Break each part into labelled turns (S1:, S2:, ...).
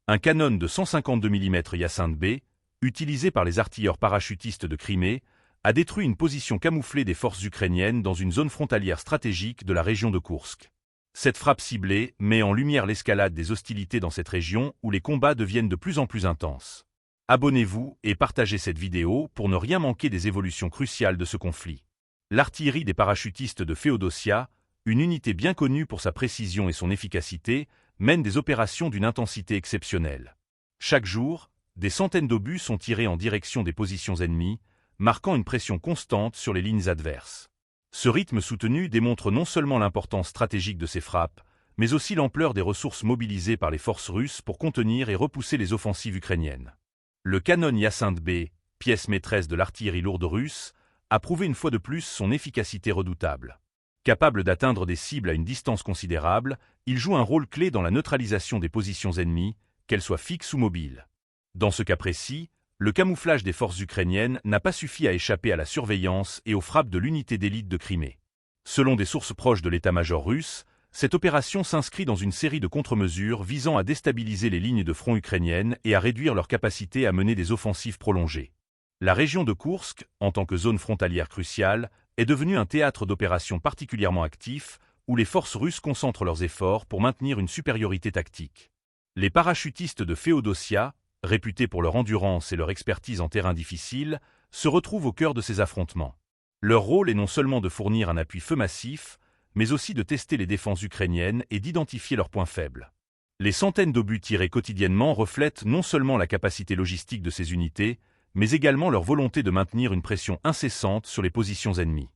S1: Un canon de 152 mm Hyacinthe B, utilisé par les artilleurs parachutistes de Crimée, a détruit une position camouflée des forces ukrainiennes dans une zone frontalière stratégique de la région de Koursk. Cette frappe ciblée met en lumière l'escalade des hostilités dans cette région où les combats deviennent de plus en plus intenses. Abonnez-vous et partagez cette vidéo pour ne rien manquer des évolutions cruciales de ce conflit. L'artillerie des parachutistes de Féodosia, une unité bien connue pour sa précision et son efficacité, mène des opérations d'une intensité exceptionnelle. Chaque jour, des centaines d'obus sont tirés en direction des positions ennemies, marquant une pression constante sur les lignes adverses. Ce rythme soutenu démontre non seulement l'importance stratégique de ces frappes, mais aussi l'ampleur des ressources mobilisées par les forces russes pour contenir et repousser les offensives ukrainiennes. Le canon Hyacinthe B, pièce maîtresse de l'artillerie lourde russe, a prouvé une fois de plus son efficacité redoutable. Capable d'atteindre des cibles à une distance considérable, il joue un rôle clé dans la neutralisation des positions ennemies, qu'elles soient fixes ou mobiles. Dans ce cas précis, le camouflage des forces ukrainiennes n'a pas suffi à échapper à la surveillance et aux frappes de l'unité d'élite de Crimée. Selon des sources proches de l'état-major russe, cette opération s'inscrit dans une série de contre-mesures visant à déstabiliser les lignes de front ukrainiennes et à réduire leur capacité à mener des offensives prolongées. La région de Koursk, en tant que zone frontalière cruciale, est devenue un théâtre d'opérations particulièrement actif, où les forces russes concentrent leurs efforts pour maintenir une supériorité tactique. Les parachutistes de Féodosia, réputés pour leur endurance et leur expertise en terrain difficile, se retrouvent au cœur de ces affrontements. Leur rôle est non seulement de fournir un appui feu massif, mais aussi de tester les défenses ukrainiennes et d'identifier leurs points faibles. Les centaines d'obus tirés quotidiennement reflètent non seulement la capacité logistique de ces unités, mais également leur volonté de maintenir une pression incessante sur les positions ennemies.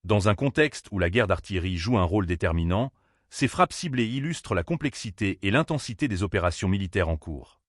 S1: Dans un contexte où la guerre d'artillerie joue un rôle déterminant, ces frappes ciblées illustrent la complexité et l'intensité des opérations militaires en cours.